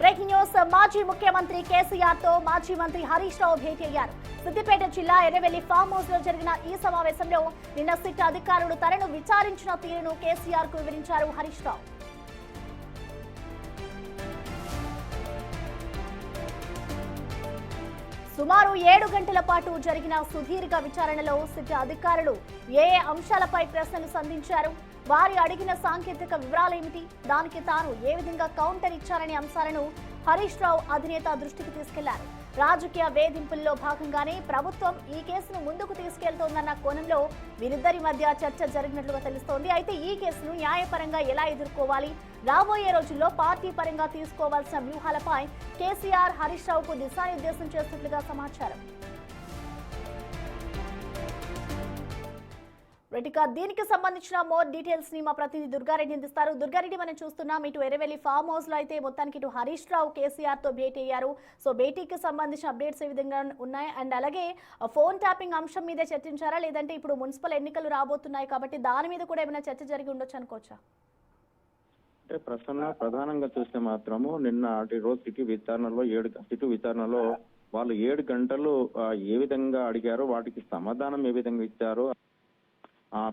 Breaking news. మాజీ ముఖ్యమంత్రి కేసీఆర్ తో మాజీ మంత్రి హరీష్ రావు భేటీ అయ్యారు. సిద్దిపేట జిల్లా ఎర్రవెల్లి ఫామ్ హౌస్ లో జరిగిన ఈ సమావేశంలో నిన్న సిట్ అధికారులు తనను విచారించిన తీరును కేసీఆర్ కు వివరించారు హరీష్ రావు. సుమారు 7 గంటల పాటు జరిగిన సుదీర్ఘ విచారణలో సిట్ అధికారులు ఏ అంశాలపై ప్రశ్నలు సంధించారు, వారి అడిగిన సాంకేతిక వివరాలేమిటి, దానికి తాను ఏ విధంగా కౌంటర్ ఇచ్చారనే అంశాలను హరీష్ రావు అధినేత దృష్టికి తీసుకెళ్లారు. రాజకీయ వేధింపుల్లో భాగంగానే ప్రభుత్వం ఈ కేసును ముందుకు తీసుకెళ్తోందన్న కోణంలో వీరిద్దరి మధ్య చర్చ జరిగినట్లుగా తెలుస్తోంది. అయితే ఈ కేసును న్యాయపరంగా ఎలా ఎదుర్కోవాలి, రాబోయే రోజుల్లో పార్టీ పరంగా తీసుకోవాల్సిన వ్యూహాలపై కేసీఆర్ హరీష్ రావుకు దిశానిర్దేశం చేస్తున్నట్లుగా సమాచారం. దీనికి సంబంధించిన మోర్ డీటెయిల్స్ ని మా ప్రతినిధి దుర్గారెడ్డి అందిస్తారు. దుర్గారెడ్డి, మనం చూస్తున్నాం ఇటు ఎర్రవెల్లి ఫామ్ హౌస్ లో అయితే మొత్తానికి ఇటు హరీష్ రావు కేసీఆర్ తో భేటీ అయ్యారు. సో భేటీకి సంబంధించిన అప్డేట్స్ ఏ విధంగా ఉన్నాయి, అండ్ అలాగే ఫోన్ ట్యాపింగ్ అంశం మీదే చర్చించారా, లేదంటే ఇప్పుడు మున్సిపల్ ఎన్నికలు రాబోతున్నాయి కాబట్టి దాని మీద కూడా ఏమైనా చర్చ జరిగి ఉండొచ్చు అనుకోవచ్చా? అంటే ప్రధానంగా చూస్తే మాత్రము నిన్న రోజు సిటీ విచారణలో వాళ్ళు 7 గంటలు ఏ విధంగా అడిగారో వాటికి సమాధానం ఏ విధంగా ఇచ్చారో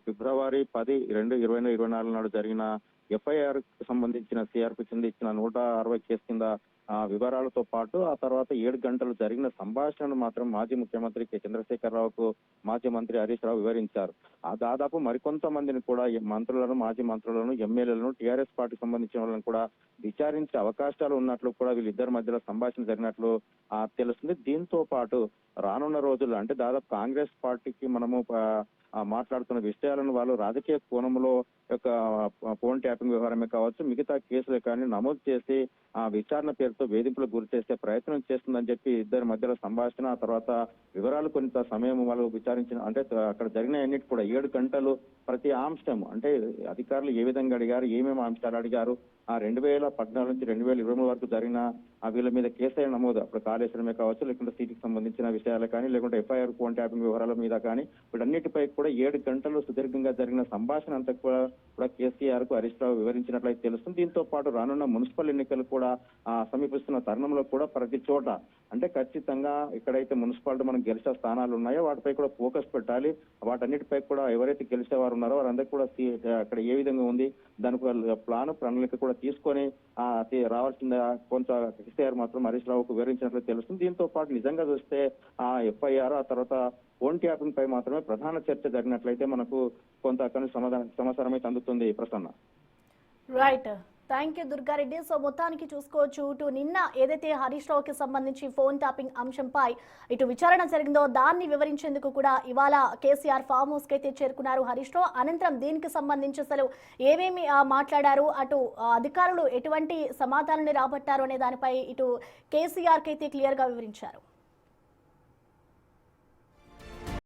ఫిబ్రవరి 10, 2024 నాడు జరిగిన ఎఫ్ఐఆర్ కు సంబంధించిన సిఆర్పి కింద ఇచ్చిన 160 కేసు కింద వివరాలతో పాటు ఆ తర్వాత 7 గంటలు జరిగిన సంభాషణను మాత్రం మాజీ ముఖ్యమంత్రి కె చంద్రశేఖరరావుకు మాజీ మంత్రి హరీష్ రావు వివరించారు. దాదాపు మరికొంతమందిని కూడా మంత్రులను, మాజీ మంత్రులను, ఎమ్మెల్యేలను, టీఆర్ఎస్ పార్టీకి సంబంధించిన వాళ్ళని కూడా విచారించే అవకాశాలు ఉన్నట్లు కూడా వీళ్ళిద్దరి మధ్యలో సంభాషణ జరిగినట్లు తెలుస్తుంది. దీంతో పాటు రానున్న రోజుల్లో అంటే దాదాపు కాంగ్రెస్ పార్టీకి మనము మాట్లాడుతున్న విషయాలను వాళ్ళు రాజకీయ కోణంలో యొక్క ఫోన్ ట్యాపింగ్ వ్యవహారమే కావచ్చు, మిగతా కేసులే కానీ నమోదు చేసి విచారణ పేరుతో వేధింపులకు గురి చేసే ప్రయత్నం చేస్తుందని చెప్పి ఇద్దరి మధ్యలో సంభాషణ, ఆ తర్వాత వివరాలు కొంత సమయం వాళ్ళు విచారించిన అంటే అక్కడ జరిగిన అన్నిటి కూడా 7 గంటలు ప్రతి అంశం అంటే అధికారులు ఏ విధంగా అడిగారు, ఏమేమి అంశాలు అడిగారు, 2014 నుంచి 2023 వరకు జరిగిన వీళ్ళ మీద కేసు నమోదు అప్పుడు కాళేశ్వరమే కావచ్చు, లేకుంటే సిటీకి సంబంధించిన విషయాలు కానీ, లేకుంటే ఎఫ్ఐఆర్ ఫోన్ ట్యాపింగ్ వ్యవహారాల మీద కానీ వీటన్నిటిపై కూడా 7 గంటలు సుదీర్ఘంగా జరిగిన సంభాషణ అంతా కూడా కేసీఆర్ కు హరీష్ రావు వివరించినట్లయితే తెలుస్తుంది. దీంతో పాటు రానున్న మున్సిపల్ ఎన్నికలు కూడా సమీపిస్తున్న తరుణంలో కూడా ప్రతి చోట అంటే ఖచ్చితంగా ఎక్కడైతే మున్సిపాలిటీ మనం గెలిచే స్థానాలు ఉన్నాయో వాటిపై కూడా ఫోకస్ పెట్టాలి. వాటన్నిటిపై కూడా ఎవరైతే గెలిచేవారు ఉన్నారో వారందరికీ కూడా అక్కడ ఏ విధంగా ఉంది దానికి ప్రణాళిక కూడా తీసుకొని రావాల్సిన కొంత కేసీఆర్ మాత్రం హరీష్ రావుకు వివరించినట్లు తెలుస్తుంది. దీంతో పాటు నిజంగా చూస్తే ఎఫ్ఐఆర్ ఆ తర్వాత ఫోన్ ట్యాపింగ్ పై మాత్రమే ప్రధాన చర్చ జరిగినట్లయితే మనకు కొంత సమాచారం అయితే అందుతుంది. Prasanna. Right, thank you Durga Reddy. So మొత్తానికి చూసుకోవచ్చు, ఇటు నిన్న ఏదైతే హరీష్ రావుకి సంబంధించి ఫోన్ ట్యాపింగ్ అంశంపై ఇటు విచారణ జరిగిందో దాన్ని వివరించేందుకు కూడా ఇవాళ కేసీఆర్ ఫామ్ హౌస్ కి అయితే చేరుకున్నారు హరీష్ రావు. అనంతరం దీనికి సంబంధించి అసలు ఏమేమి మాట్లాడారు, అటు అధికారులు ఎటువంటి సమాధానాన్ని రాబట్టారు అనే దానిపై ఇటు కేసీఆర్ కి అయితే క్లియర్ గా వివరించారు.